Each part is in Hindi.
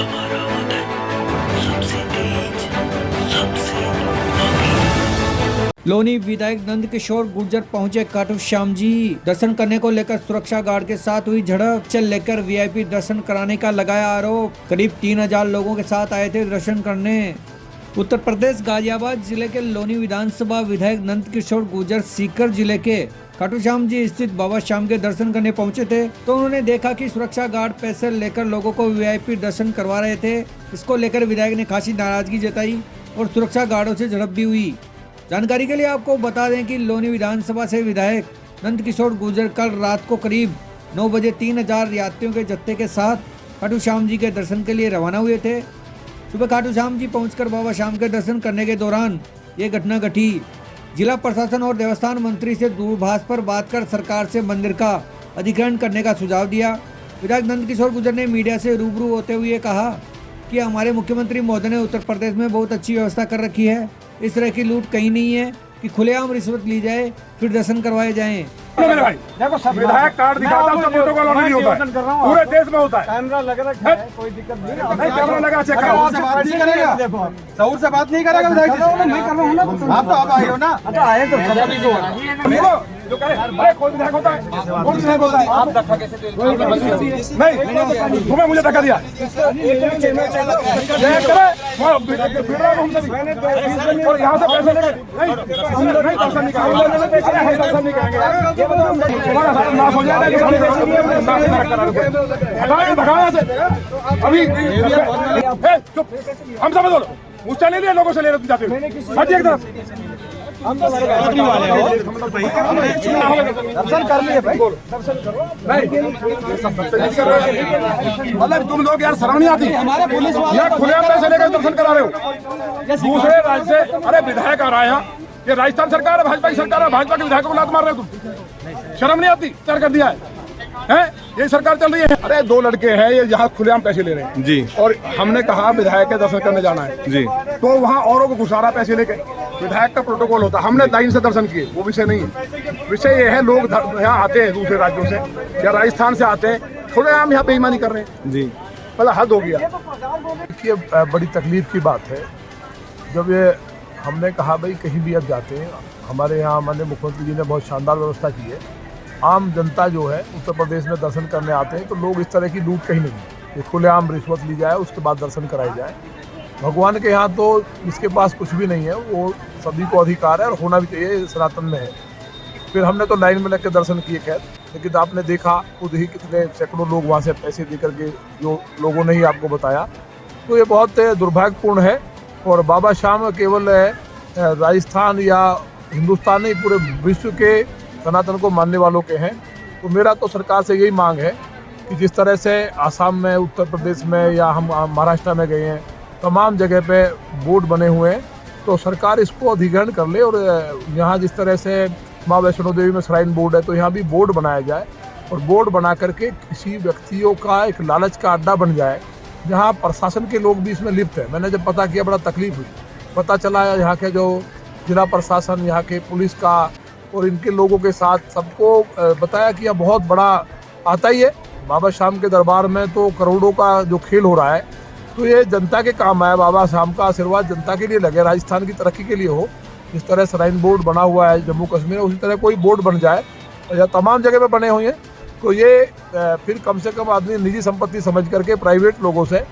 हमारा वतन सबसे तेज, सबसे आगे। लोनी विधायक नंद किशोर गुर्जर पहुंचे खाटू श्याम जी। दर्शन करने को लेकर सुरक्षा गार्ड के साथ हुई झड़प। चल लेकर वीआईपी दर्शन कराने का लगाया आरोप। करीब 3000 लोगों के साथ आए थे दर्शन करने। उत्तर प्रदेश गाजियाबाद जिले के लोनी विधानसभा विधायक नंद किशोर गुर्जर सीकर जिले के खाटू श्याम जी स्थित बाबा श्याम के दर्शन करने पहुंचे थे तो उन्होंने देखा कि सुरक्षा गार्ड पैसे लेकर लोगों को वीआईपी दर्शन करवा रहे थे। इसको लेकर विधायक ने खासी नाराजगी जताई और सुरक्षा गार्डों से झड़प भी हुई। जानकारी के लिए आपको बता दें कि लोनी विधानसभा से विधायक नंद किशोर गुर्जर कल रात को करीब 9 बजे 3000 यात्रियों के जत्थे के साथ खाटू श्याम जी के दर्शन के लिए रवाना हुए थे। सुबह खाटू श्याम जी पहुंचकर बाबा श्याम के दर्शन करने के दौरान ये घटना घटी। जिला प्रशासन और देवस्थान मंत्री से दूरभाष पर बात कर सरकार से मंदिर का अधिग्रहण करने का सुझाव दिया। विधायक नंद किशोर गुर्जर ने मीडिया से रूबरू होते हुए कहा कि हमारे मुख्यमंत्री महोदय ने उत्तर प्रदेश में बहुत अच्छी व्यवस्था कर रखी है। इस तरह की लूट कहीं नहीं है कि खुलेआम रिश्वत ली जाए फिर दर्शन करवाए जाएं। मेरे भाई देखो सब विधायक कार्ड दिखाता है, उसका प्रोटोकॉल ऑलरेडी होता है, पूरे देश में होता है। कैमरा लग रखा है, कोई दिक्कत नहीं है। नहीं कैमरा लगा, चेक करो। बात नहीं करेगा, सऊर से बात नहीं करेगा विधायक। मैं कर रहा हूं ना, आप तो आप आए हो ना। अच्छा आए तो सभी को जो कहे भाई कोई विधायक होता है, कौन विधायक होता है? आप धक्का कैसे दे? नहीं तुम्हें मुझे धक्का दिया और यहाँ से पैसे लेके नहीं दर्शन नहीं करेंगे। नाश हो जाएगा अभी चुप। हम समझ लो मुझसे ले लिया, लोगों से ले रहे जाते हट एक तरफ। हम तो दर्शन कर लिए भाई, दर्शन करो। मतलब तुम लोग यार शर्म नहीं आती? यार खुलेआम पैसे लेकर दर्शन करा रहे हो दूसरे राज्य से। अरे विधायक आ रहा है यहाँ, ये राजस्थान सरकार है, भाजपा की सरकार है, भाजपा के विधायकों को लात मार रहे हो तुम। शर्म नहीं आती? तय कर दिया है ये सरकार चल रही है। अरे 2 लड़के हैं ये यहाँ खुलेआम पैसे ले रहे हैं जी, और हमने कहा विधायक के दर्शन करने जाना है जी, तो वहाँ औरों को घुसा रहा पैसे लेके। विधायक का प्रोटोकॉल होता है, हमने लाइन से दर्शन किए, वो विषय नहीं है। विषय ये है लोग यहाँ आते हैं दूसरे राज्यों से या राजस्थान से आते हैं, खुलेआम यहाँ बेईमानी कर रहे हैं जी। मतलब हद हो गया। देखिए बड़ी तकलीफ की बात है जब ये हमने कहा भाई कहीं भी अब जाते हैं, हमारे यहाँ माननीय मुख्यमंत्री जी ने बहुत शानदार व्यवस्था की है। आम जनता जो है उत्तर प्रदेश में दर्शन करने आते हैं तो लोग इस तरह की लूट कहीं नहीं है। ये खुलेआम रिश्वत ली जाए उसके बाद दर्शन कराई जाए। भगवान के यहाँ तो जिसके पास कुछ भी नहीं है वो सभी को अधिकार है और होना भी चाहिए, सनातन में है। फिर हमने तो लाइन में लग के दर्शन किए खैर, लेकिन आपने देखा खुद ही कितने सैकड़ों लोग वहाँ से पैसे दे करके, जो लोगों ने ही आपको बताया। तो ये बहुत दुर्भाग्यपूर्ण है। और बाबा श्याम केवल राजस्थान या हिंदुस्तान नहीं पूरे विश्व के सनातन को मानने वालों के हैं। तो मेरा तो सरकार से यही मांग है कि जिस तरह से आसाम में, उत्तर प्रदेश में या हम महाराष्ट्र में गए हैं, तमाम जगह पे बोर्ड बने हुए हैं, तो सरकार इसको अधिग्रहण कर ले। और यहाँ जिस तरह से माँ वैष्णो देवी में श्राइन बोर्ड है तो यहाँ भी बोर्ड बनाया जाए और बोर्ड बना करके किसी व्यक्तियों का एक लालच का अड्डा बन जाए जहाँ प्रशासन के लोग भी इसमें लिप्त है। मैंने जब पता किया बड़ा तकलीफ हुई, पता चला यहाँ के जो जिला प्रशासन, यहाँ के पुलिस का और इनके लोगों के साथ सबको बताया कि यह बहुत बड़ा आता ही है। बाबा श्याम के दरबार में तो करोड़ों का जो खेल हो रहा है, तो ये जनता के काम आया। बाबा श्याम का आशीर्वाद जनता के लिए लगे, राजस्थान की तरक्की के लिए हो। जिस तरह श्राइन बोर्ड बना हुआ है जम्मू कश्मीर में, उसी तरह कोई बोर्ड बन जाए या तमाम जगह पे बने हुए हैं तो ये फिर कम से कम आदमी निजी संपत्ति समझ करके प्राइवेट लोगों से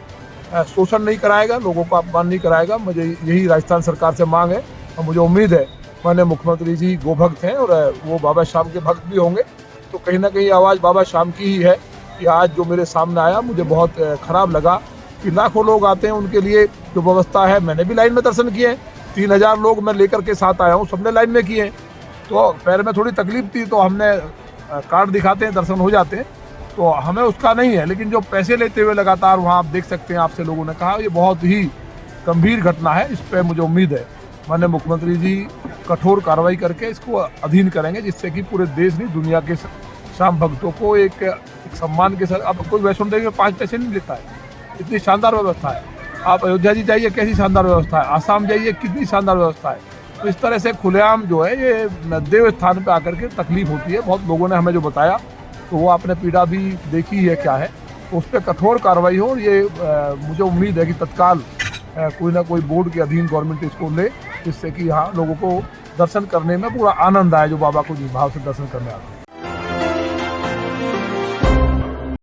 शोषण नहीं कराएगा, लोगों को अपमान नहीं कराएगा। मुझे यही राजस्थान सरकार से मांग है और मुझे उम्मीद है माननीय मुख्यमंत्री जी गोभक्त हैं और वो बाबा श्याम के भक्त भी होंगे। तो कहीं ना कहीं आवाज़ बाबा श्याम की ही है कि आज जो मेरे सामने आया मुझे बहुत ख़राब लगा कि लाखों लोग आते हैं, उनके लिए जो व्यवस्था है। मैंने भी लाइन में दर्शन किए हैं, 3000 लोग मैं लेकर के साथ आया हूँ, सबने लाइन में किए हैं। तो पैर में थोड़ी तकलीफ थी तो हमने कार्ड दिखाते हैं, दर्शन हो जाते हैं, तो हमें उसका नहीं है। लेकिन जो पैसे लेते हुए लगातार वहाँ आप देख सकते हैं, आपसे लोगों ने कहा, ये बहुत ही गंभीर घटना है। इस पर मुझे उम्मीद है माननीय मुख्यमंत्री जी कठोर कार्रवाई करके इसको अधीन करेंगे, जिससे कि पूरे देश नहीं दुनिया के श्याम भक्तों को एक सम्मान के साथ। अब कोई वैष्णो देवी में 5 पैसे नहीं लेता है, इतनी शानदार व्यवस्था है। आप अयोध्या जी जाइए, कैसी शानदार व्यवस्था है। आसाम जाइए, कितनी शानदार व्यवस्था है। तो इस तरह से खुलेआम जो है ये देव स्थान पे आकर के तकलीफ होती है। बहुत लोगों ने हमें जो बताया तो वो आपने पीड़ा भी देखी है क्या है। तो उस पर कठोर कार्रवाई हो। और ये मुझे उम्मीद है कि तत्काल कोई ना कोई बोर्ड के अधीन गवर्नमेंट इसको ले, जिससे कि यहाँ लोगों को दर्शन करने में पूरा आनंद आए, जो बाबा को जी भाव से दर्शन करने आते हैं।